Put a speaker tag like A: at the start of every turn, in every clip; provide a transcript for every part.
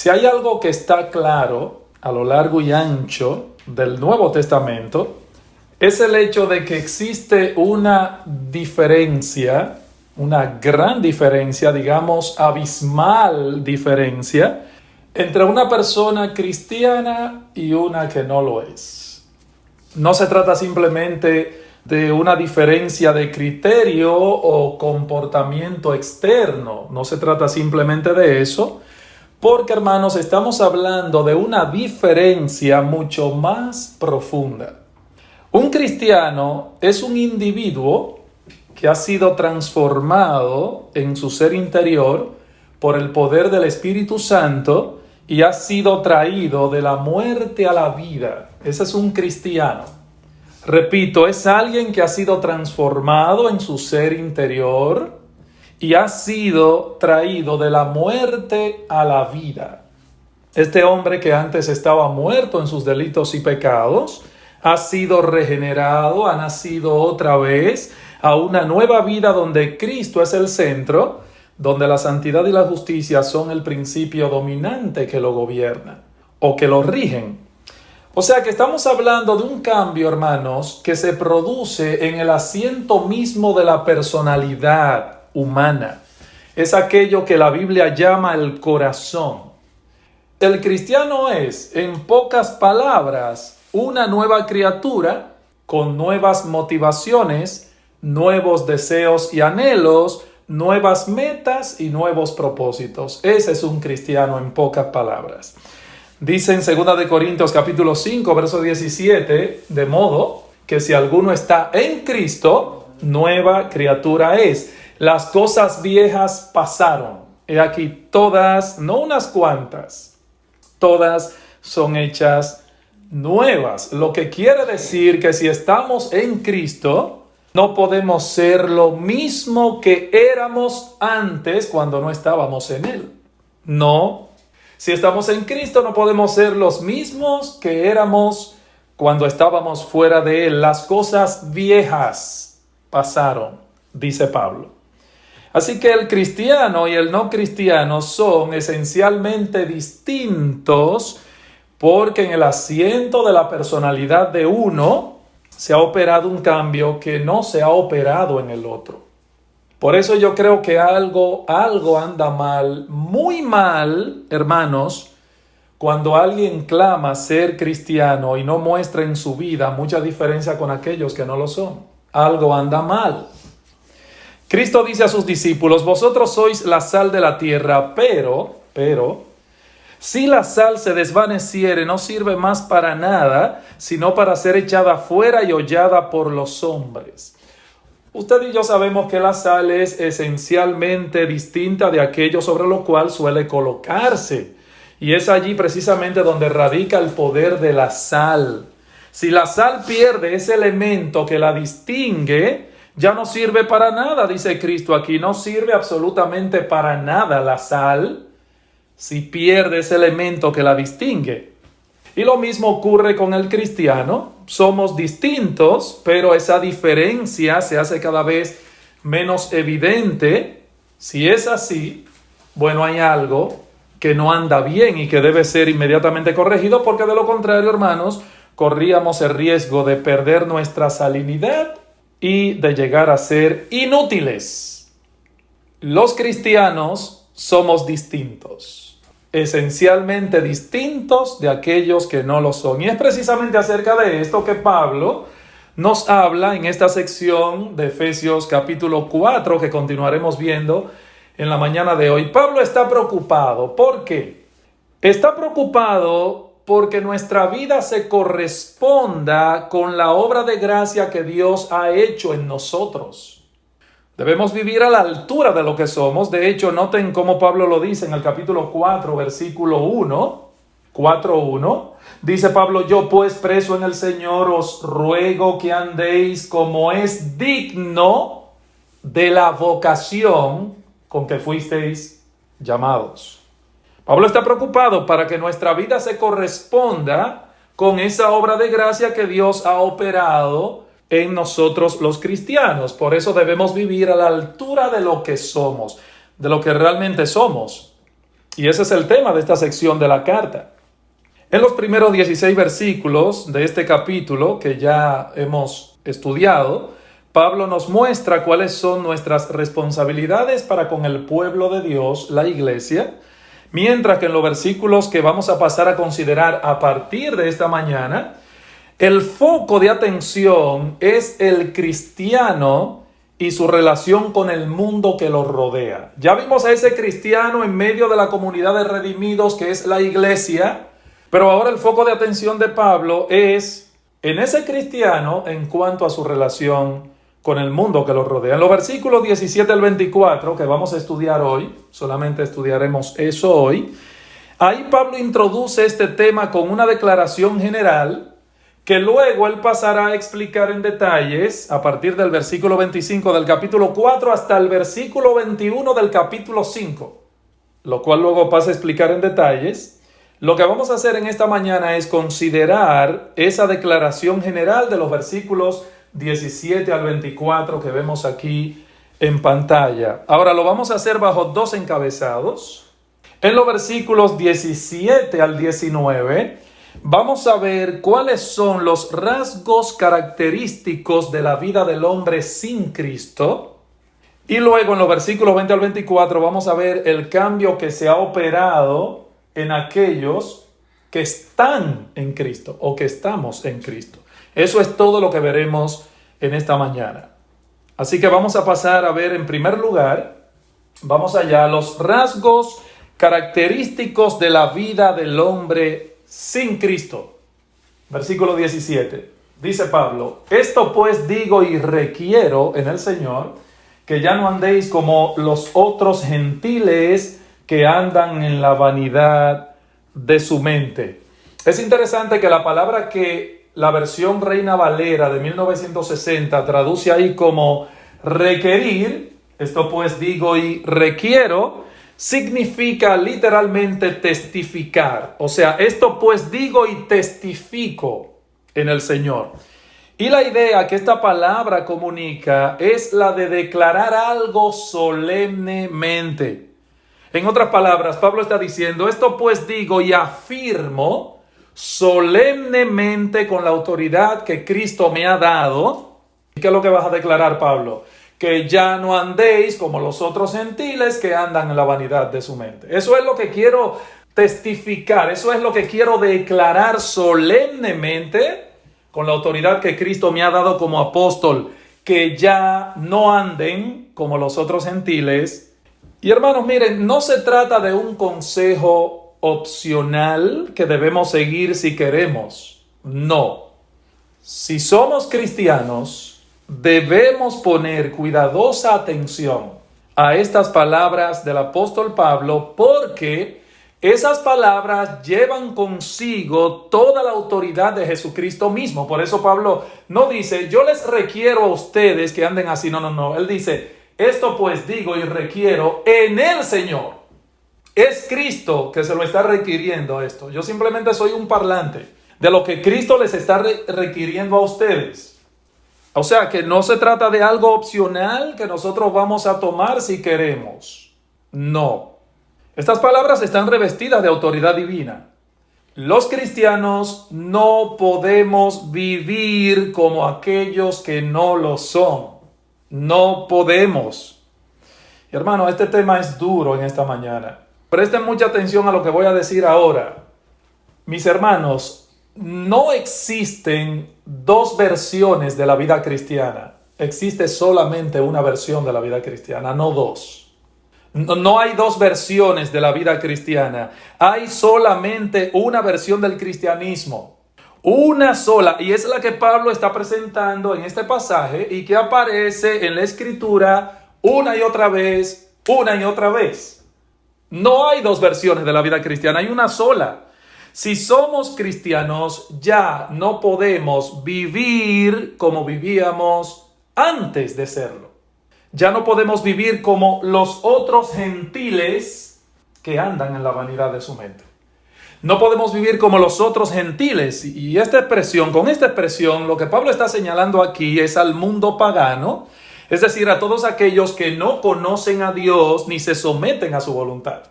A: Si hay algo que está claro a lo largo y ancho del Nuevo Testamento, es el hecho de que existe una diferencia, una gran diferencia, digamos, abismal diferencia, entre una persona cristiana y una que no lo es. No se trata simplemente de una diferencia de criterio o comportamiento externo, no se trata simplemente de eso, porque, hermanos, estamos hablando de una diferencia mucho más profunda. Un cristiano es un individuo que ha sido transformado en su ser interior por el poder del Espíritu Santo y ha sido traído de la muerte a la vida. Ese es un cristiano. Repito, es alguien que ha sido transformado en su ser interior y ha sido traído de la muerte a la vida. Este hombre que antes estaba muerto en sus delitos y pecados, ha sido regenerado, ha nacido otra vez a una nueva vida donde Cristo es el centro, donde la santidad y la justicia son el principio dominante que lo gobierna o que lo rigen. O sea que estamos hablando de un cambio, hermanos, que se produce en el asiento mismo de la personalidad humana. Es aquello que la Biblia llama el corazón. El cristiano es, en pocas palabras, una nueva criatura con nuevas motivaciones, nuevos deseos y anhelos, nuevas metas y nuevos propósitos. Ese es un cristiano en pocas palabras. Dice en 2 de Corintios capítulo 5, verso 17, de modo que si alguno está en Cristo, nueva criatura es. Las cosas viejas pasaron. He aquí todas, no unas cuantas, todas son hechas nuevas. Lo que quiere decir que si estamos en Cristo, no podemos ser lo mismo que éramos antes cuando no estábamos en Él. No. Si estamos en Cristo, no podemos ser los mismos que éramos cuando estábamos fuera de Él. Las cosas viejas pasaron, dice Pablo. Así que el cristiano y el no cristiano son esencialmente distintos porque en el asiento de la personalidad de uno se ha operado un cambio que no se ha operado en el otro. Por eso yo creo que algo anda mal, muy mal, hermanos, cuando alguien clama ser cristiano y no muestra en su vida mucha diferencia con aquellos que no lo son. Algo anda mal. Cristo dice a sus discípulos, vosotros sois la sal de la tierra, pero, si la sal se desvaneciere, no sirve más para nada, sino para ser echada fuera y hollada por los hombres. Usted y yo sabemos que la sal es esencialmente distinta de aquello sobre lo cual suele colocarse. Y es allí precisamente donde radica el poder de la sal. Si la sal pierde ese elemento que la distingue, ya no sirve para nada, dice Cristo aquí. No sirve absolutamente para nada la sal si pierde ese elemento que la distingue. Y lo mismo ocurre con el cristiano. Somos distintos, pero esa diferencia se hace cada vez menos evidente. Si es así, bueno, hay algo que no anda bien y que debe ser inmediatamente corregido, porque de lo contrario, hermanos, corríamos el riesgo de perder nuestra salinidad y de llegar a ser inútiles. Los cristianos somos distintos, esencialmente distintos de aquellos que no lo son. Y es precisamente acerca de esto que Pablo nos habla en esta sección de Efesios capítulo 4, que continuaremos viendo en la mañana de hoy. Pablo está preocupado. ¿Por qué? Está preocupado porque nuestra vida se corresponda con la obra de gracia que Dios ha hecho en nosotros. Debemos vivir a la altura de lo que somos. De hecho, noten cómo Pablo lo dice en el capítulo 4, versículo 1, 4:1. Dice Pablo, yo pues preso en el Señor os ruego que andéis como es digno de la vocación con que fuisteis llamados. Pablo está preocupado para que nuestra vida se corresponda con esa obra de gracia que Dios ha operado en nosotros los cristianos. Por eso debemos vivir a la altura de lo que somos, de lo que realmente somos. Y ese es el tema de esta sección de la carta. En los primeros 16 versículos de este capítulo que ya hemos estudiado, Pablo nos muestra cuáles son nuestras responsabilidades para con el pueblo de Dios, la iglesia, mientras que en los versículos que vamos a pasar a considerar a partir de esta mañana, el foco de atención es el cristiano y su relación con el mundo que lo rodea. Ya vimos a ese cristiano en medio de la comunidad de redimidos que es la iglesia, pero ahora el foco de atención de Pablo es en ese cristiano en cuanto a su relación con el mundo que lo rodea. En los versículos 17 al 24 que vamos a estudiar hoy, solamente estudiaremos eso hoy, ahí Pablo introduce este tema con una declaración general que luego él pasará a explicar en detalles a partir del versículo 25 del capítulo 4 hasta el versículo 21 del capítulo 5, lo cual luego pasa a explicar en detalles. Lo que vamos a hacer en esta mañana es considerar esa declaración general de los versículos 17 al 24 que vemos aquí en pantalla. Ahora lo vamos a hacer bajo dos encabezados. En los versículos 17 al 19 vamos a ver cuáles son los rasgos característicos de la vida del hombre sin Cristo. Y luego en los versículos 20 al 24 vamos a ver el cambio que se ha operado en aquellos que están en Cristo o que estamos en Cristo. Eso es todo lo que veremos en esta mañana. Así que vamos a pasar a ver en primer lugar, vamos allá, los rasgos característicos de la vida del hombre sin Cristo. Versículo 17. Dice Pablo: esto pues digo y requiero en el Señor, que ya no andéis como los otros gentiles que andan en la vanidad de su mente. Es interesante que la palabra que la versión Reina Valera de 1960 traduce ahí como requerir, esto pues digo y requiero, significa literalmente testificar. O sea, esto pues digo y testifico en el Señor. Y la idea que esta palabra comunica es la de declarar algo solemnemente. En otras palabras, Pablo está diciendo, esto pues digo y afirmo solemnemente con la autoridad que Cristo me ha dado. ¿Y qué es lo que vas a declarar, Pablo? Que ya no andéis como los otros gentiles que andan en la vanidad de su mente. Eso es lo que quiero testificar, eso es lo que quiero declarar solemnemente con la autoridad que Cristo me ha dado como apóstol, que ya no anden como los otros gentiles. Y hermanos, miren, no se trata de un consejo opcional que debemos seguir si queremos. No. Si somos cristianos, debemos poner cuidadosa atención a estas palabras del apóstol Pablo, porque esas palabras llevan consigo toda la autoridad de Jesucristo mismo. Por eso Pablo no dice, yo les requiero a ustedes que anden así. No. Él dice, esto pues digo y requiero en el Señor. Es Cristo que se lo está requiriendo esto. Yo simplemente soy un parlante de lo que Cristo les está requiriendo a ustedes. O sea que no se trata de algo opcional que nosotros vamos a tomar si queremos. No. Estas palabras están revestidas de autoridad divina. Los cristianos no podemos vivir como aquellos que no lo son. No podemos. Y hermano, este tema es duro en esta mañana. Presten mucha atención a lo que voy a decir ahora. Mis hermanos, no existen dos versiones de la vida cristiana. Existe solamente una versión de la vida cristiana, no dos. No hay dos versiones de la vida cristiana. Hay solamente una versión del cristianismo. Una sola, y es la que Pablo está presentando en este pasaje y que aparece en la Escritura una y otra vez, una y otra vez. No hay dos versiones de la vida cristiana, hay una sola. Si somos cristianos, ya no podemos vivir como vivíamos antes de serlo. Ya no podemos vivir como los otros gentiles que andan en la vanidad de su mente. No podemos vivir como los otros gentiles. Y con esta expresión, lo que Pablo está señalando aquí es al mundo pagano, es decir, a todos aquellos que no conocen a Dios ni se someten a su voluntad.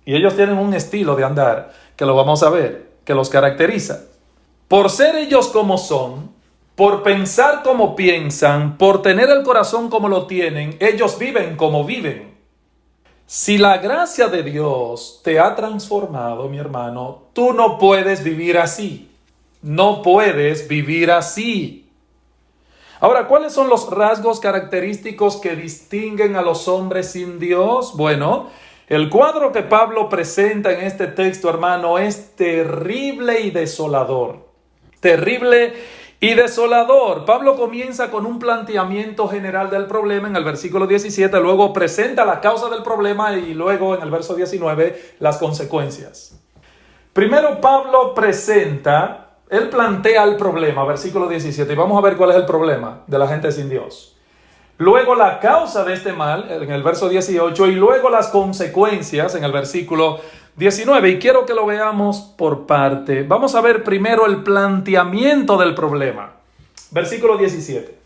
A: Y ellos tienen un estilo de andar que lo vamos a ver, que los caracteriza. Por ser ellos como son, por pensar como piensan, por tener el corazón como lo tienen, ellos viven como viven. Si la gracia de Dios te ha transformado, mi hermano, tú no puedes vivir así. No puedes vivir así. Ahora, ¿cuáles son los rasgos característicos que distinguen a los hombres sin Dios? Bueno, el cuadro que Pablo presenta en este texto, hermano, es terrible y desolador. Terrible y desolador. Pablo comienza con un planteamiento general del problema en el versículo 17, luego presenta la causa del problema y luego en el verso 19 las consecuencias. Primero Pablo él plantea el problema, versículo 17, y vamos a ver cuál es el problema de la gente sin Dios. Luego la causa de este mal, en el verso 18, y luego las consecuencias, en el versículo 19. Y quiero que lo veamos por parte. Vamos a ver primero el planteamiento del problema. Versículo 17.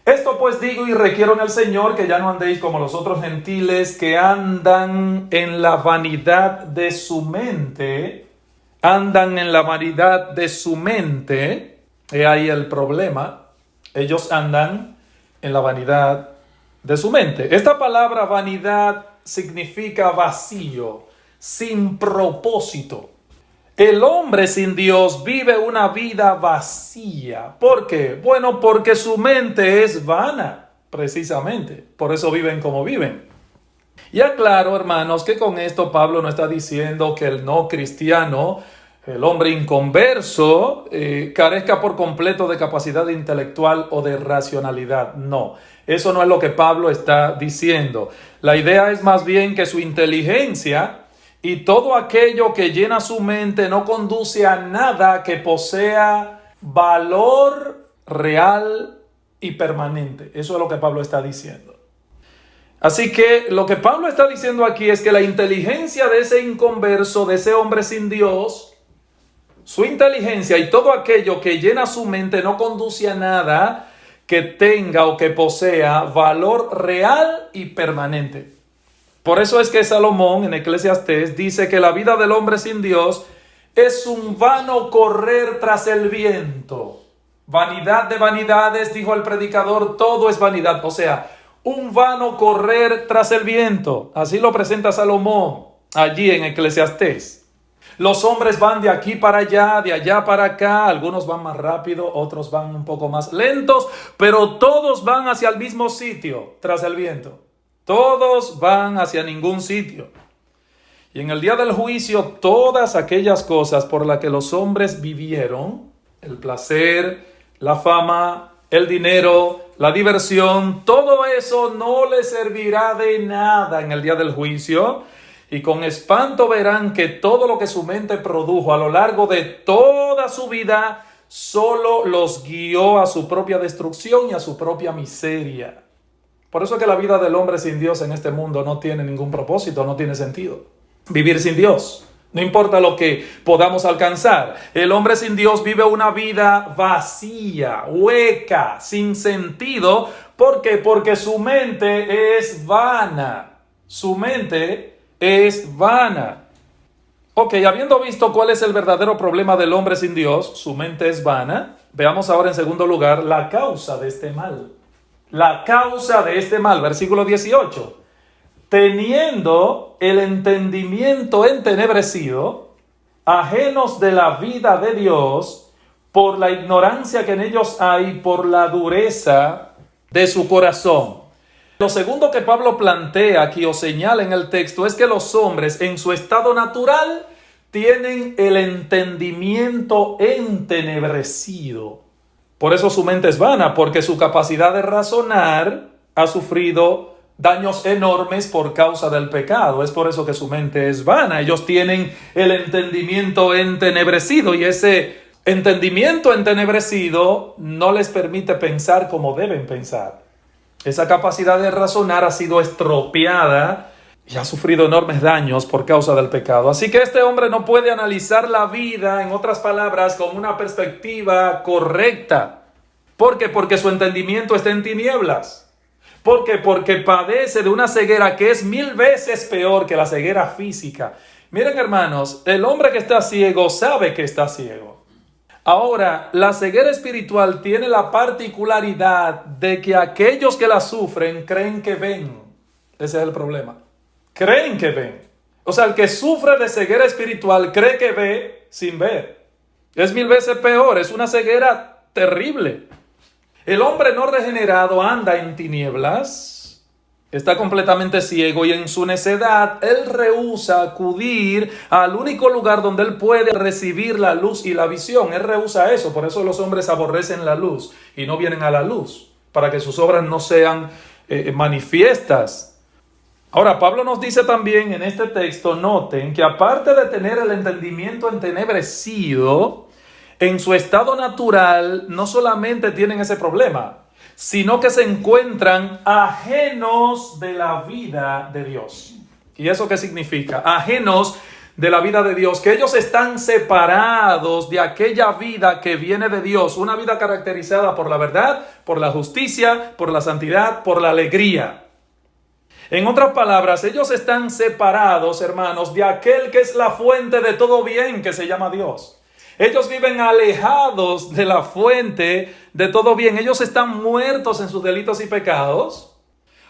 A: Esto pues digo y requiero en el Señor que ya no andéis como los otros gentiles que andan en la vanidad de su mente. Andan en la vanidad de su mente. He ahí el problema. Ellos andan en la vanidad de su mente. Esta palabra vanidad significa vacío, sin propósito. El hombre sin Dios vive una vida vacía. ¿Por qué? Bueno, porque su mente es vana, precisamente. Por eso viven como viven. Y aclaro, hermanos, que con esto Pablo no está diciendo que el no cristiano, el hombre inconverso, carezca por completo de capacidad intelectual o de racionalidad. No, eso no es lo que Pablo está diciendo. La idea es más bien que su inteligencia y todo aquello que llena su mente no conduce a nada que posea valor real y permanente. Eso es lo que Pablo está diciendo. Así que lo que Pablo está diciendo aquí es que la inteligencia de ese inconverso, de ese hombre sin Dios, su inteligencia y todo aquello que llena su mente no conduce a nada que tenga o que posea valor real y permanente. Por eso es que Salomón en Eclesiastés dice que la vida del hombre sin Dios es un vano correr tras el viento. Vanidad de vanidades, dijo el predicador, todo es vanidad. O sea, un vano correr tras el viento. Así lo presenta Salomón allí en Eclesiastés. Los hombres van de aquí para allá, de allá para acá. Algunos van más rápido, otros van un poco más lentos, pero todos van hacia el mismo sitio, tras el viento. Todos van hacia ningún sitio. Y en el día del juicio, todas aquellas cosas por las que los hombres vivieron, el placer, la fama, el dinero, la diversión, todo eso no les servirá de nada en el día del juicio. Y con espanto verán que todo lo que su mente produjo a lo largo de toda su vida solo los guió a su propia destrucción y a su propia miseria. Por eso es que la vida del hombre sin Dios en este mundo no tiene ningún propósito, no tiene sentido. Vivir sin Dios, no importa lo que podamos alcanzar. El hombre sin Dios vive una vida vacía, hueca, sin sentido. ¿Por qué? Porque su mente es vana. Su mente es vana. Ok, habiendo visto cuál es el verdadero problema del hombre sin Dios, su mente es vana, veamos ahora en segundo lugar la causa de este mal. La causa de este mal, versículo 18. Teniendo el entendimiento entenebrecido, ajenos de la vida de Dios, por la ignorancia que en ellos hay, por la dureza de su corazón. Lo segundo que Pablo plantea aquí o señala en el texto es que los hombres en su estado natural tienen el entendimiento entenebrecido. Por eso su mente es vana, porque su capacidad de razonar ha sufrido daños enormes por causa del pecado. Es por eso que su mente es vana. Ellos tienen el entendimiento entenebrecido y ese entendimiento entenebrecido no les permite pensar como deben pensar. Esa capacidad de razonar ha sido estropeada y ha sufrido enormes daños por causa del pecado. Así que este hombre no puede analizar la vida, en otras palabras, con una perspectiva correcta. ¿Por qué? Porque su entendimiento está en tinieblas. ¿Por qué? Porque padece de una ceguera que es 1000 veces peor que la ceguera física. Miren, hermanos, el hombre que está ciego sabe que está ciego. Ahora, la ceguera espiritual tiene la particularidad de que aquellos que la sufren creen que ven. Ese es el problema. Creen que ven. O sea, el que sufre de ceguera espiritual cree que ve sin ver. Es 1000 veces peor, es una ceguera terrible. El hombre no regenerado anda en tinieblas, está completamente ciego y en su necedad él rehúsa acudir al único lugar donde él puede recibir la luz y la visión. Él rehúsa eso, por eso los hombres aborrecen la luz y no vienen a la luz, para que sus obras no sean manifiestas. Ahora, Pablo nos dice también en este texto, noten que aparte de tener el entendimiento entenebrecido, en su estado natural no solamente tienen ese problema, sino que se encuentran ajenos de la vida de Dios. ¿Y eso qué significa? Ajenos de la vida de Dios, que ellos están separados de aquella vida que viene de Dios, una vida caracterizada por la verdad, por la justicia, por la santidad, por la alegría. En otras palabras, ellos están separados, hermanos, de aquel que es la fuente de todo bien, que se llama Dios. Ellos viven alejados de la fuente de todo bien. Ellos están muertos en sus delitos y pecados.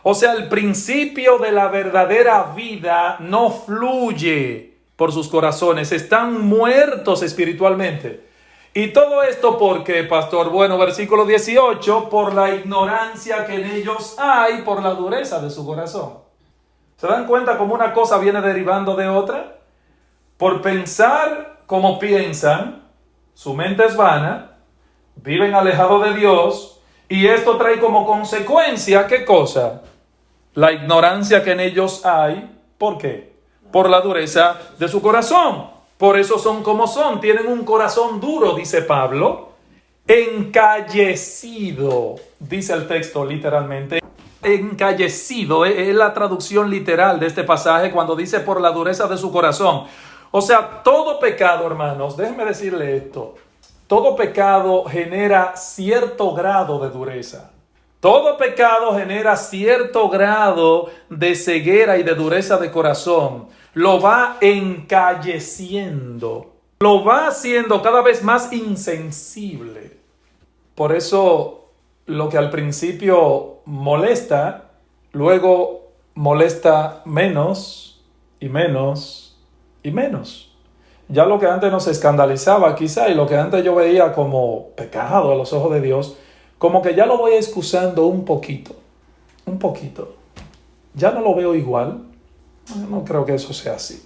A: O sea, el principio de la verdadera vida no fluye por sus corazones. Están muertos espiritualmente. Y todo esto porque, pastor, bueno, versículo 18, por la ignorancia que en ellos hay, por la dureza de su corazón. ¿Se dan cuenta cómo una cosa viene derivando de otra? Por pensar como piensan, su mente es vana, viven alejados de Dios, y esto trae como consecuencia, ¿qué cosa? La ignorancia que en ellos hay. ¿Por qué? Por la dureza de su corazón. Por eso son como son, tienen un corazón duro, dice Pablo, encallecido, dice el texto literalmente. Encallecido es la traducción literal de este pasaje cuando dice por la dureza de su corazón. O sea, todo pecado, hermanos, déjenme decirle esto, todo pecado genera cierto grado de dureza. Todo pecado genera cierto grado de ceguera y de dureza de corazón. Lo va encalleciendo, lo va haciendo cada vez más insensible. Por eso, lo que al principio molesta, luego molesta menos y menos y menos. Ya lo que antes nos escandalizaba quizá y lo que antes yo veía como pecado a los ojos de Dios, como que ya lo voy excusando un poquito. Ya no lo veo igual. No creo que eso sea así.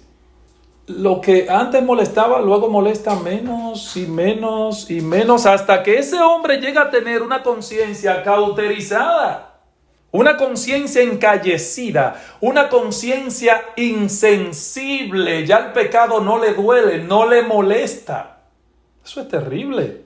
A: Lo que antes molestaba, luego molesta menos y menos y menos, hasta que ese hombre llega a tener una conciencia cauterizada, una conciencia encallecida, una conciencia insensible. Ya el pecado no le duele, no le molesta. Eso es terrible.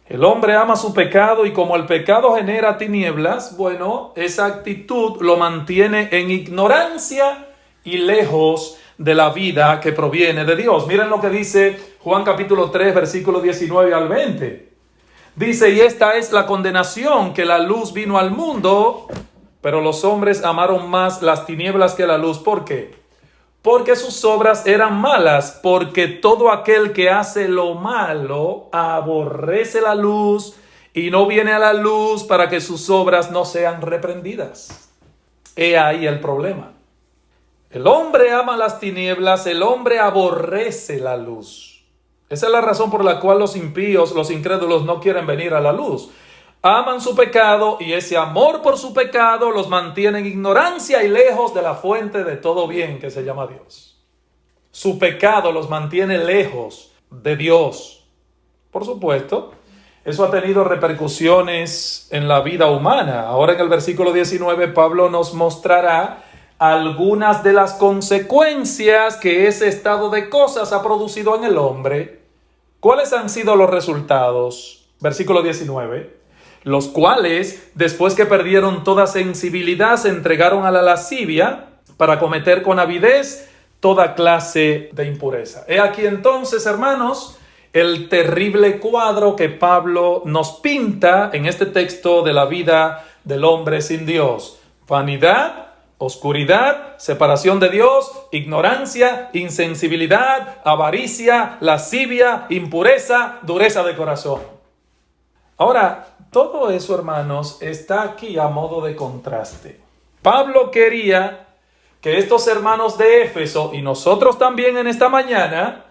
A: El hombre ama su pecado y como el pecado genera tinieblas, bueno, esa actitud lo mantiene en ignorancia y lejos de la vida que proviene de Dios. Miren lo que dice Juan capítulo 3, versículos 19 al 20. Dice, y esta es la condenación, que la luz vino al mundo, pero los hombres amaron más las tinieblas que la luz. ¿Por qué? Porque sus obras eran malas, porque todo aquel que hace lo malo aborrece la luz y no viene a la luz para que sus obras no sean reprendidas. He ahí el problema. El hombre ama las tinieblas, el hombre aborrece la luz. Esa es la razón por la cual los impíos, los incrédulos no quieren venir a la luz. Aman su pecado y ese amor por su pecado los mantiene en ignorancia y lejos de la fuente de todo bien que se llama Dios. Su pecado los mantiene lejos de Dios. Por supuesto, eso ha tenido repercusiones en la vida humana. Ahora en el versículo 19 Pablo nos mostrará algunas de las consecuencias que ese estado de cosas ha producido en el hombre. ¿Cuáles han sido los resultados? Versículo 19. Los cuales, después que perdieron toda sensibilidad, se entregaron a la lascivia para cometer con avidez toda clase de impureza. He aquí entonces, hermanos, el terrible cuadro que Pablo nos pinta en este texto de la vida del hombre sin Dios. vanidad, oscuridad, separación de Dios, ignorancia, insensibilidad, avaricia, lascivia, impureza, dureza de corazón. Ahora, todo eso, hermanos, está aquí a modo de contraste. Pablo quería que estos hermanos de Éfeso y nosotros también en esta mañana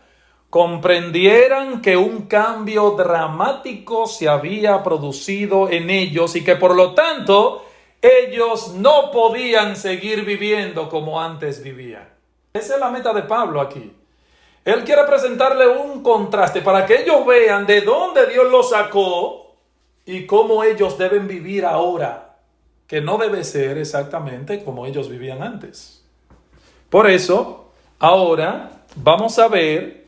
A: comprendieran que un cambio dramático se había producido en ellos y que por lo tanto ellos no podían seguir viviendo como antes vivían. Esa es la meta de Pablo aquí. Él quiere presentarle un contraste para que ellos vean de dónde Dios los sacó y cómo ellos deben vivir ahora, que no debe ser exactamente como ellos vivían antes. Por eso, ahora vamos a ver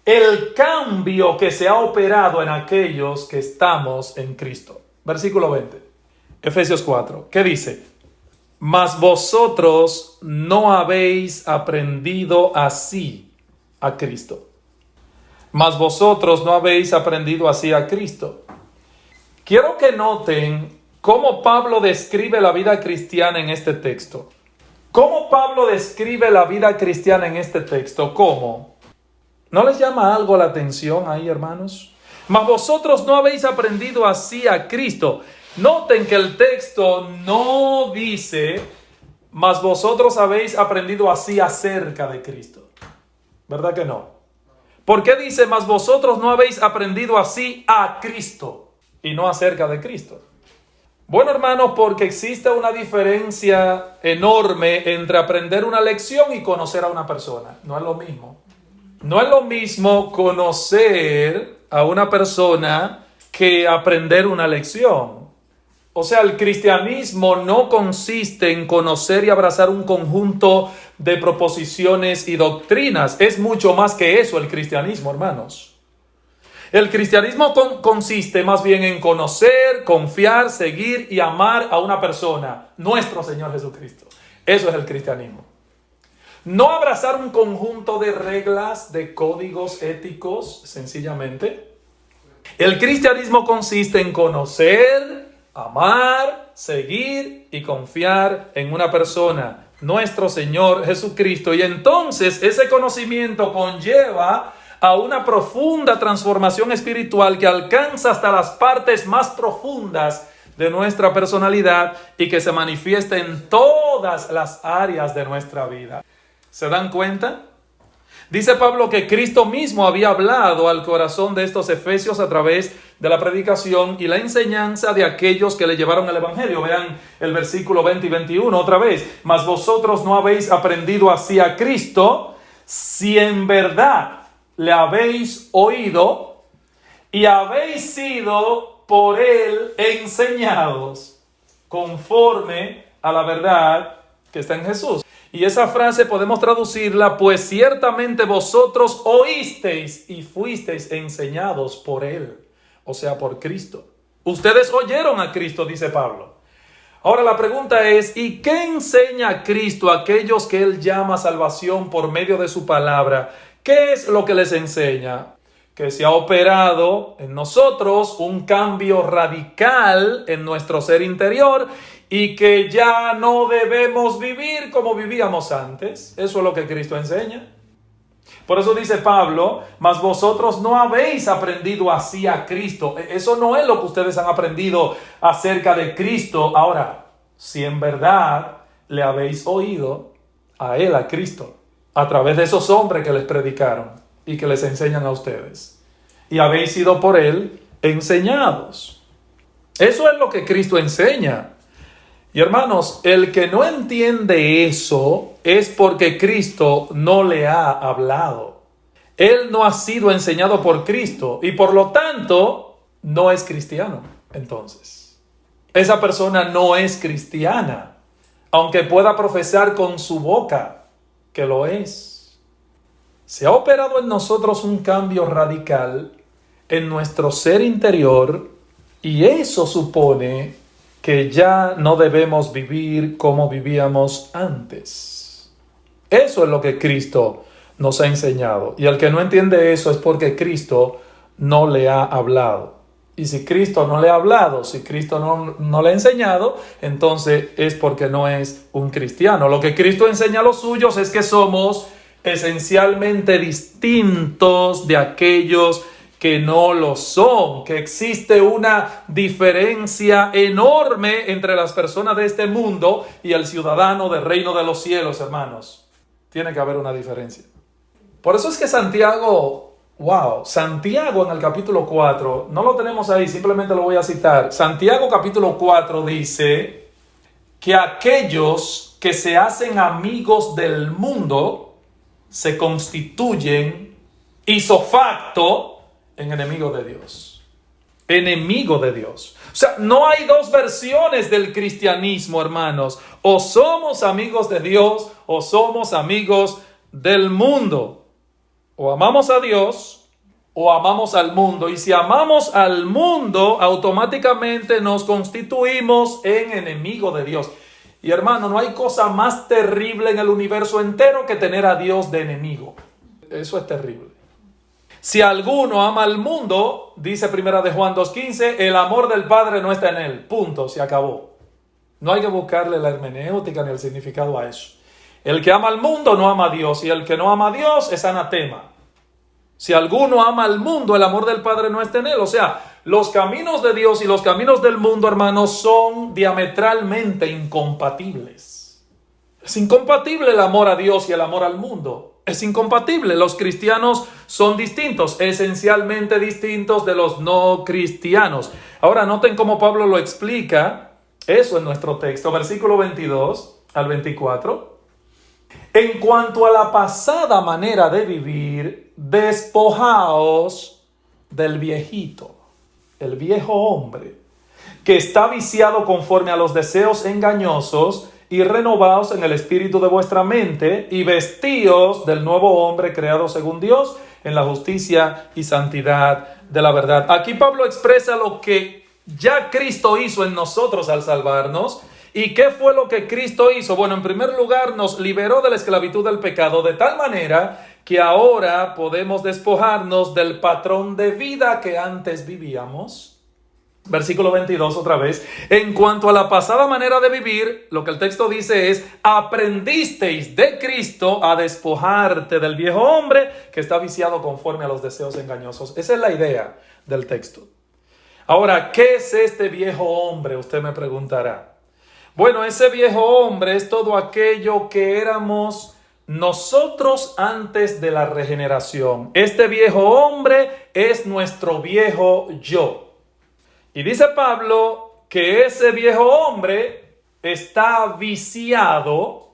A: el cambio que se ha operado en aquellos que estamos en Cristo. Versículo 20, Efesios 4, ¿qué dice? Mas vosotros no habéis aprendido así a Cristo. Mas vosotros no habéis aprendido así a Cristo. Quiero que noten cómo Pablo describe la vida cristiana en este texto. ¿Cómo Pablo describe la vida cristiana en este texto? ¿Cómo? ¿No les llama algo la atención ahí, hermanos? Mas vosotros no habéis aprendido así a Cristo. Noten que el texto no dice, mas vosotros habéis aprendido así acerca de Cristo. ¿Verdad que no? ¿Por qué dice, mas vosotros no habéis aprendido así a Cristo y no acerca de Cristo? Bueno, hermanos, porque existe una diferencia enorme entre aprender una lección y conocer a una persona. No es lo mismo. No es lo mismo conocer a una persona que aprender una lección. O sea, el cristianismo no consiste en conocer y abrazar un conjunto de proposiciones y doctrinas. Es mucho más que eso el cristianismo, hermanos. El cristianismo consiste más bien en conocer, confiar, seguir y amar a una persona, nuestro Señor Jesucristo. Eso es el cristianismo. No abrazar un conjunto de reglas, de códigos éticos, sencillamente. El cristianismo consiste en conocer, amar, seguir y confiar en una persona, nuestro Señor Jesucristo. Y entonces ese conocimiento conlleva a una profunda transformación espiritual que alcanza hasta las partes más profundas de nuestra personalidad y que se manifiesta en todas las áreas de nuestra vida. ¿Se dan cuenta? Dice Pablo que Cristo mismo había hablado al corazón de estos efesios a través de la predicación y la enseñanza de aquellos que le llevaron el evangelio. Vean el versículo 20 y 21 otra vez. Mas vosotros no habéis aprendido así a Cristo, si en verdad le habéis oído y habéis sido por él enseñados conforme a la verdad que está en Jesús. Y esa frase podemos traducirla, pues ciertamente vosotros oísteis y fuisteis enseñados por él, o sea, por Cristo. Ustedes oyeron a Cristo, dice Pablo. Ahora la pregunta es, ¿y qué enseña Cristo a aquellos que él llama salvación por medio de su palabra? ¿Qué es lo que les enseña? Que se ha operado en nosotros un cambio radical en nuestro ser interior y que ya no debemos vivir como vivíamos antes. Eso es lo que Cristo enseña. Por eso dice Pablo, mas vosotros no habéis aprendido así a Cristo. Eso no es lo que ustedes han aprendido acerca de Cristo. Ahora, si en verdad le habéis oído a él, a Cristo, a través de esos hombres que les predicaron y que les enseñan a ustedes, y habéis sido por él enseñados. Eso es lo que Cristo enseña. Y hermanos, el que no entiende eso es porque Cristo no le ha hablado. Él no ha sido enseñado por Cristo y por lo tanto no es cristiano. Entonces, esa persona no es cristiana, aunque pueda profesar con su boca que lo es. Se ha operado en nosotros un cambio radical en nuestro ser interior y eso supone que ya no debemos vivir como vivíamos antes. Eso es lo que Cristo nos ha enseñado. Y el que no entiende eso es porque Cristo no le ha hablado. Y si Cristo no le ha hablado, si Cristo no le ha enseñado, entonces es porque no es un cristiano. Lo que Cristo enseña a los suyos es que somos esencialmente distintos de aquellos que no lo son, que existe una diferencia enorme entre las personas de este mundo y el ciudadano del reino de los cielos, hermanos. Tiene que haber una diferencia. Por eso es que Santiago en el capítulo 4, no lo tenemos ahí, simplemente lo voy a citar. Santiago capítulo 4 dice que aquellos que se hacen amigos del mundo se constituyen ipso facto en enemigos de Dios. Enemigo de Dios. O sea, no hay dos versiones del cristianismo, hermanos. O somos amigos de Dios o somos amigos del mundo. O amamos a Dios o amamos al mundo. Y si amamos al mundo, automáticamente nos constituimos en enemigo de Dios. Y hermano, no hay cosa más terrible en el universo entero que tener a Dios de enemigo. Eso es terrible. Si alguno ama al mundo, dice 1 de Juan 2:15, el amor del Padre no está en él. Punto, se acabó. No hay que buscarle la hermenéutica ni el significado a eso. El que ama al mundo no ama a Dios, y el que no ama a Dios es anatema. Si alguno ama al mundo, el amor del Padre no está en él. O sea, los caminos de Dios y los caminos del mundo, hermanos, son diametralmente incompatibles. Es incompatible el amor a Dios y el amor al mundo. Es incompatible. Los cristianos son distintos, esencialmente distintos de los no cristianos. Ahora, noten cómo Pablo lo explica eso en nuestro texto, versículo 22 al 24. En cuanto a la pasada manera de vivir, despojaos del viejito, el viejo hombre, que está viciado conforme a los deseos engañosos, y renovaos en el espíritu de vuestra mente, y vestíos del nuevo hombre creado según Dios, en la justicia y santidad de la verdad. Aquí Pablo expresa lo que ya Cristo hizo en nosotros al salvarnos. ¿Y qué fue lo que Cristo hizo? Bueno, en primer lugar, nos liberó de la esclavitud del pecado de tal manera que ahora podemos despojarnos del patrón de vida que antes vivíamos. Versículo 22 otra vez. En cuanto a la pasada manera de vivir, lo que el texto dice es: aprendisteis de Cristo a despojarte del viejo hombre que está viciado conforme a los deseos engañosos. Esa es la idea del texto. Ahora, ¿qué es este viejo hombre? Usted me preguntará. Bueno, ese viejo hombre es todo aquello que éramos nosotros antes de la regeneración. Este viejo hombre es nuestro viejo yo. Y dice Pablo que ese viejo hombre está viciado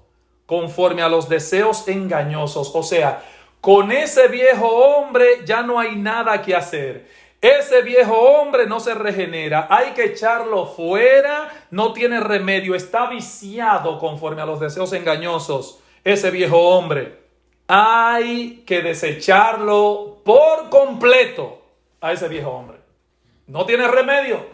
A: conforme a los deseos engañosos. O sea, con ese viejo hombre ya no hay nada que hacer. Ese viejo hombre no se regenera, hay que echarlo fuera, no tiene remedio, está viciado conforme a los deseos engañosos. Ese viejo hombre, hay que desecharlo por completo a ese viejo hombre. No tiene remedio.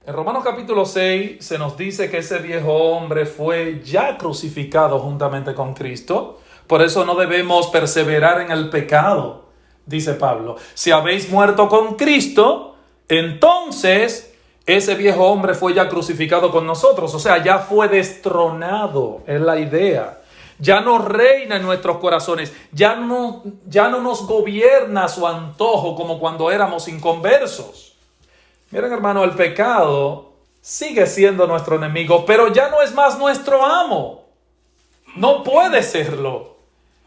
A: En Romanos capítulo 6 se nos dice que ese viejo hombre fue ya crucificado juntamente con Cristo. Por eso no debemos perseverar en el pecado. Dice Pablo, si habéis muerto con Cristo, entonces ese viejo hombre fue ya crucificado con nosotros. O sea, ya fue destronado, es la idea. Ya no reina en nuestros corazones, ya no nos gobierna su antojo como cuando éramos inconversos. Miren, hermano, el pecado sigue siendo nuestro enemigo, pero ya no es más nuestro amo. No puede serlo.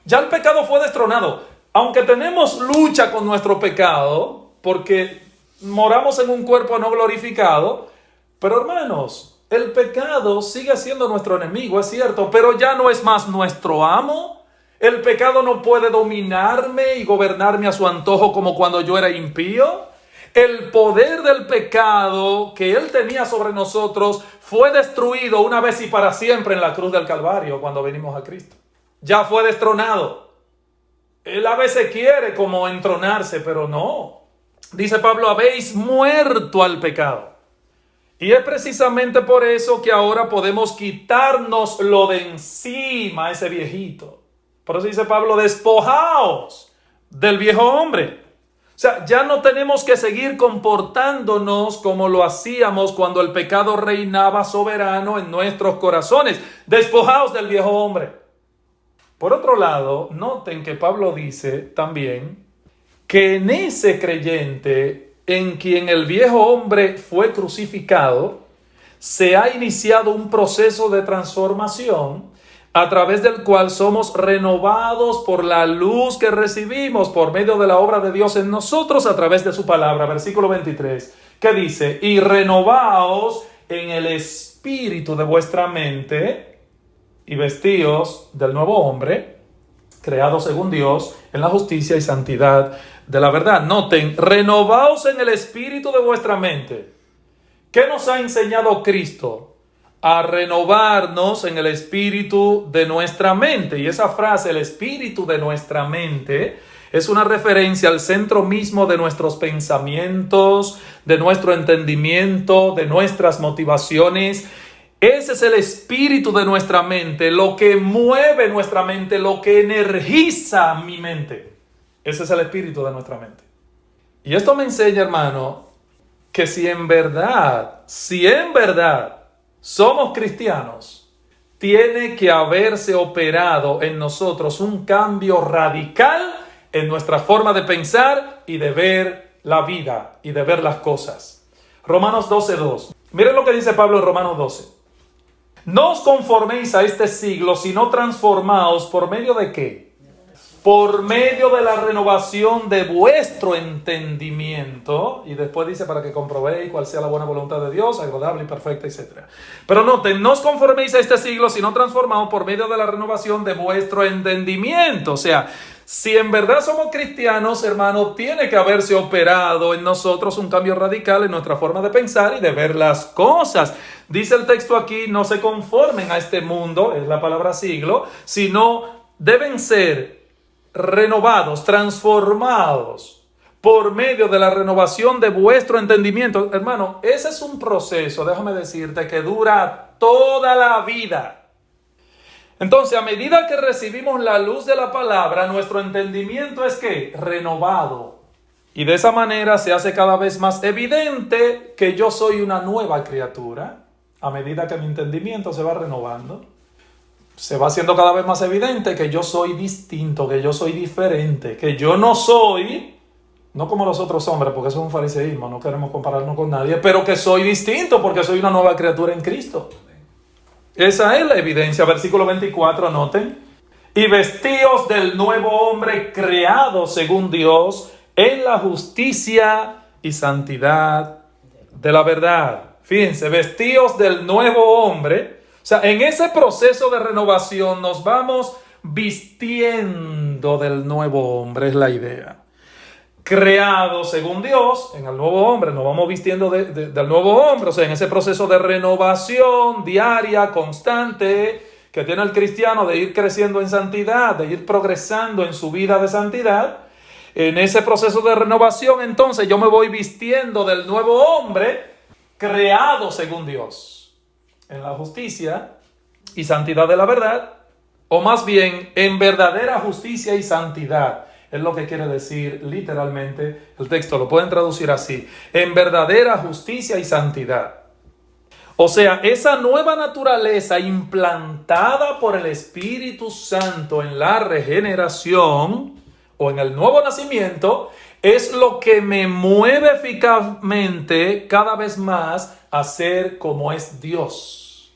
A: Ya el pecado fue destronado. Aunque tenemos lucha con nuestro pecado, porque moramos en un cuerpo no glorificado, pero hermanos, el pecado sigue siendo nuestro enemigo, es cierto, pero ya no es más nuestro amo. El pecado no puede dominarme y gobernarme a su antojo como cuando yo era impío. El poder del pecado que él tenía sobre nosotros fue destruido una vez y para siempre en la cruz del Calvario cuando venimos a Cristo. Ya fue destronado. Él a veces quiere como entronarse, pero no. Dice Pablo, habéis muerto al pecado. Y es precisamente por eso que ahora podemos quitarnos lo de encima, ese viejito. Por eso dice Pablo, despojaos del viejo hombre. O sea, ya no tenemos que seguir comportándonos como lo hacíamos cuando el pecado reinaba soberano en nuestros corazones. Despojaos del viejo hombre. Por otro lado, noten que Pablo dice también que en ese creyente en quien el viejo hombre fue crucificado, se ha iniciado un proceso de transformación a través del cual somos renovados por la luz que recibimos por medio de la obra de Dios en nosotros a través de su palabra. Versículo 23, que dice, y renovaos en el espíritu de vuestra mente y vestíos del nuevo hombre, creado según Dios, en la justicia y santidad de la verdad. Noten, renovaos en el espíritu de vuestra mente. ¿Qué nos ha enseñado Cristo? A renovarnos en el espíritu de nuestra mente. Y esa frase, el espíritu de nuestra mente, es una referencia al centro mismo de nuestros pensamientos, de nuestro entendimiento, de nuestras motivaciones. Ese es el espíritu de nuestra mente, lo que mueve nuestra mente, lo que energiza mi mente. Ese es el espíritu de nuestra mente. Y esto me enseña, hermano, que si en verdad somos cristianos, tiene que haberse operado en nosotros un cambio radical en nuestra forma de pensar y de ver la vida y de ver las cosas. Romanos 12:2. Miren lo que dice Pablo en Romanos 12. No os conforméis a este siglo, sino transformaos por medio de ¿qué? Por medio de la renovación de vuestro entendimiento. Y después dice para que comprobéis cuál sea la buena voluntad de Dios, agradable y perfecta, etc. Pero noten, no os conforméis a este siglo, sino transformaos por medio de la renovación de vuestro entendimiento. O sea, si en verdad somos cristianos, hermano, tiene que haberse operado en nosotros un cambio radical en nuestra forma de pensar y de ver las cosas. Dice el texto aquí, no se conformen a este mundo, es la palabra siglo, sino deben ser renovados, transformados por medio de la renovación de vuestro entendimiento. Hermano, ese es un proceso, déjame decirte, que dura toda la vida. Entonces, a medida que recibimos la luz de la palabra, nuestro entendimiento es ¿qué? Renovado. Y de esa manera se hace cada vez más evidente que yo soy una nueva criatura. A medida que mi entendimiento se va renovando, se va haciendo cada vez más evidente que yo soy distinto, que yo soy diferente, que yo no soy, no como los otros hombres, porque eso es un fariseísmo, no queremos compararnos con nadie, pero que soy distinto porque soy una nueva criatura en Cristo. Esa es la evidencia. Versículo 24, noten. Y vestíos del nuevo hombre creado según Dios en la justicia y santidad de la verdad. Fíjense, vestíos del nuevo hombre. O sea, en ese proceso de renovación nos vamos vistiendo del nuevo hombre, es la idea. Creado según Dios, en el nuevo hombre, nos vamos vistiendo del nuevo hombre, o sea, en ese proceso de renovación diaria, constante, que tiene el cristiano de ir creciendo en santidad, de ir progresando en su vida de santidad. En ese proceso de renovación, entonces, yo me voy vistiendo del nuevo hombre, creado según Dios, en la justicia y santidad de la verdad, o más bien, en verdadera justicia y santidad. Es lo que quiere decir literalmente el texto, lo pueden traducir así, en verdadera justicia y santidad. O sea, esa nueva naturaleza implantada por el Espíritu Santo en la regeneración o en el nuevo nacimiento es lo que me mueve eficazmente cada vez más a ser como es Dios.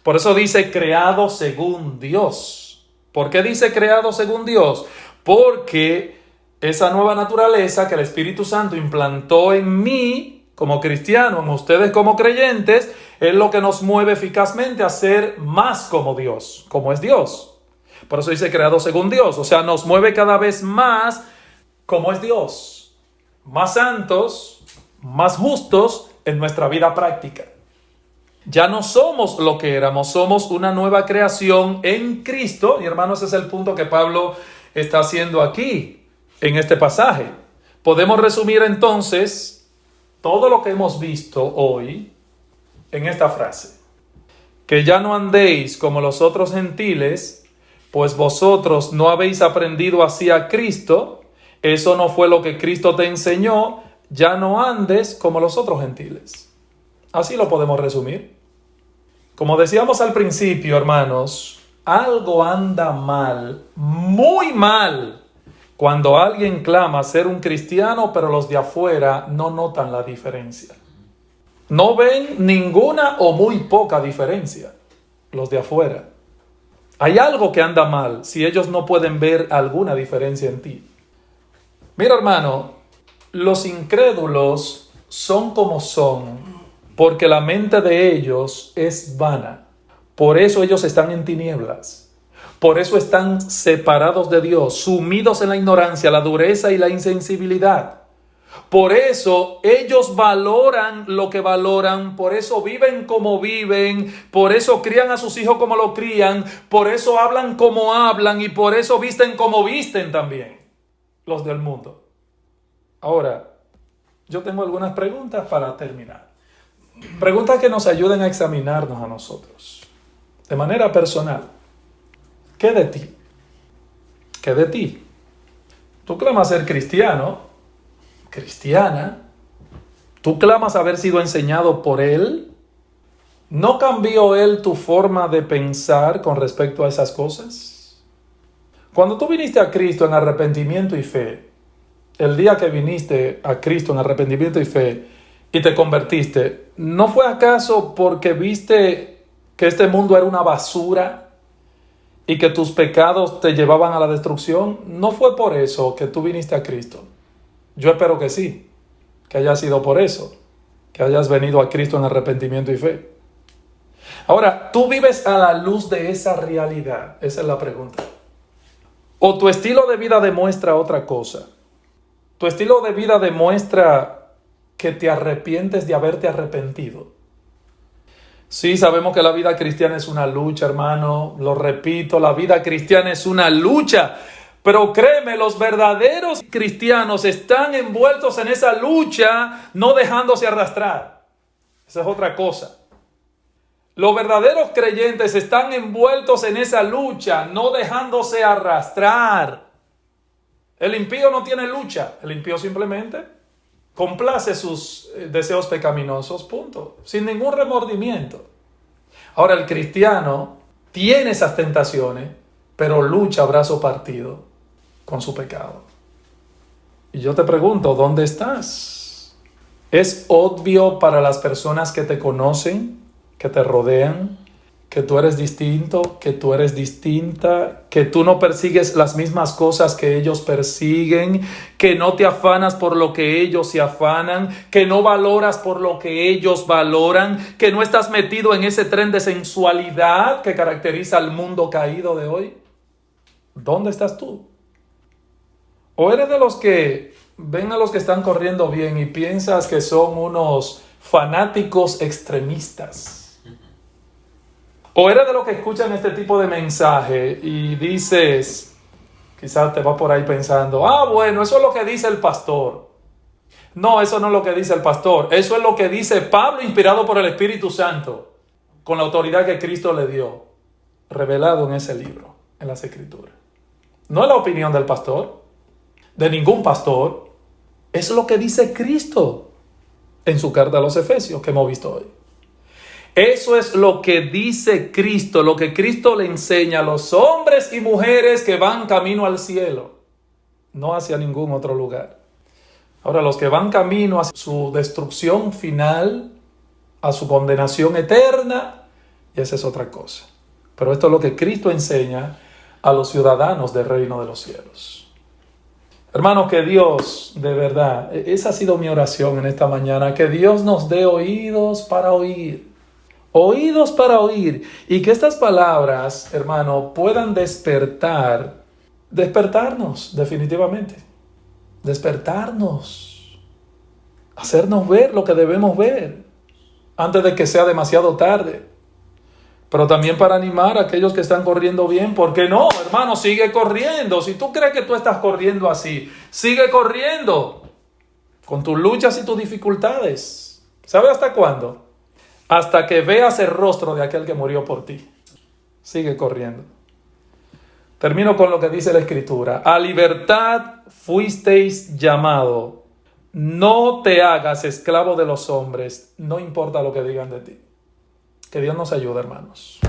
A: Por eso dice creado según Dios. ¿Por qué dice creado según Dios? Porque esa nueva naturaleza que el Espíritu Santo implantó en mí como cristiano, en ustedes como creyentes, es lo que nos mueve eficazmente a ser más como Dios, como es Dios. Por eso dice creado según Dios, o sea, nos mueve cada vez más como es Dios, más santos, más justos en nuestra vida práctica. Ya no somos lo que éramos, somos una nueva creación en Cristo. Y hermanos, ese es el punto que Pablo está haciendo aquí, en este pasaje. Podemos resumir entonces todo lo que hemos visto hoy en esta frase. Que ya no andéis como los otros gentiles, pues vosotros no habéis aprendido así a Cristo, eso no fue lo que Cristo te enseñó, ya no andes como los otros gentiles. Así lo podemos resumir. Como decíamos al principio, hermanos, algo anda mal, muy mal, cuando alguien clama ser un cristiano, pero los de afuera no notan la diferencia. No ven ninguna o muy poca diferencia, los de afuera. Hay algo que anda mal si ellos no pueden ver alguna diferencia en ti. Mira, hermano, los incrédulos son como son porque la mente de ellos es vana. Por eso ellos están en tinieblas. Por eso están separados de Dios, sumidos en la ignorancia, la dureza y la insensibilidad. Por eso ellos valoran lo que valoran, por eso viven como viven, por eso crían a sus hijos como lo crían, por eso hablan como hablan y por eso visten como visten también los del mundo. Ahora, yo tengo algunas preguntas para terminar. Preguntas que nos ayuden a examinarnos a nosotros, de manera personal. ¿Qué de ti? ¿Qué de ti? Tú clamas ser cristiano, cristiana. Tú clamas haber sido enseñado por Él. ¿No cambió Él tu forma de pensar con respecto a esas cosas? Cuando tú viniste a Cristo en arrepentimiento y fe, el día que viniste a Cristo en arrepentimiento y fe y te convertiste, ¿no fue acaso porque viste que este mundo era una basura y que tus pecados te llevaban a la destrucción? ¿No fue por eso que tú viniste a Cristo? Yo espero que sí, que haya sido por eso, que hayas venido a Cristo en arrepentimiento y fe. Ahora, ¿tú vives a la luz de esa realidad? Esa es la pregunta. ¿O tu estilo de vida demuestra otra cosa? ¿Tu estilo de vida demuestra que te arrepientes de haberte arrepentido? Sí, sabemos que la vida cristiana es una lucha, hermano. Lo repito, la vida cristiana es una lucha. Pero créeme, los verdaderos cristianos están envueltos en esa lucha, no dejándose arrastrar. Esa es otra cosa. Los verdaderos creyentes están envueltos en esa lucha, no dejándose arrastrar. El impío no tiene lucha. El impío simplemente complace sus deseos pecaminosos, punto. Sin ningún remordimiento. Ahora, el cristiano tiene esas tentaciones, pero lucha a brazo partido con su pecado. Y yo te pregunto, ¿dónde estás? ¿Es obvio para las personas que te conocen, que te rodean, que tú eres distinto, que tú eres distinta, que tú no persigues las mismas cosas que ellos persiguen, que no te afanas por lo que ellos se afanan, que no valoras por lo que ellos valoran, que no estás metido en ese tren de sensualidad que caracteriza al mundo caído de hoy? ¿Dónde estás tú? ¿O eres de los que ven a los que están corriendo bien y piensas que son unos fanáticos extremistas? ¿O eres de los que escuchan este tipo de mensaje y dices, quizás te vas por ahí pensando, bueno, eso es lo que dice el pastor? No, eso no es lo que dice el pastor. Eso es lo que dice Pablo, inspirado por el Espíritu Santo, con la autoridad que Cristo le dio, revelado en ese libro, en las Escrituras. No es la opinión del pastor, de ningún pastor. Es lo que dice Cristo en su carta a los Efesios que hemos visto hoy. Eso es lo que dice Cristo, lo que Cristo le enseña a los hombres y mujeres que van camino al cielo, no hacia ningún otro lugar. Ahora, los que van camino a su destrucción final, a su condenación eterna, y esa es otra cosa. Pero esto es lo que Cristo enseña a los ciudadanos del reino de los cielos. Hermanos, que Dios, de verdad, esa ha sido mi oración en esta mañana, que Dios nos dé oídos para oír. Oídos para oír, y que estas palabras, hermano, puedan despertarnos, definitivamente. Despertarnos. Hacernos ver lo que debemos ver, antes de que sea demasiado tarde. Pero también para animar a aquellos que están corriendo bien, ¿por qué no, hermano? Sigue corriendo. Si tú crees que tú estás corriendo así, sigue corriendo. Con tus luchas y tus dificultades. ¿Sabe hasta cuándo? Hasta que veas el rostro de aquel que murió por ti. Sigue corriendo. Termino con lo que dice la Escritura. A libertad fuisteis llamado. No te hagas esclavo de los hombres, no importa lo que digan de ti. Que Dios nos ayude, hermanos.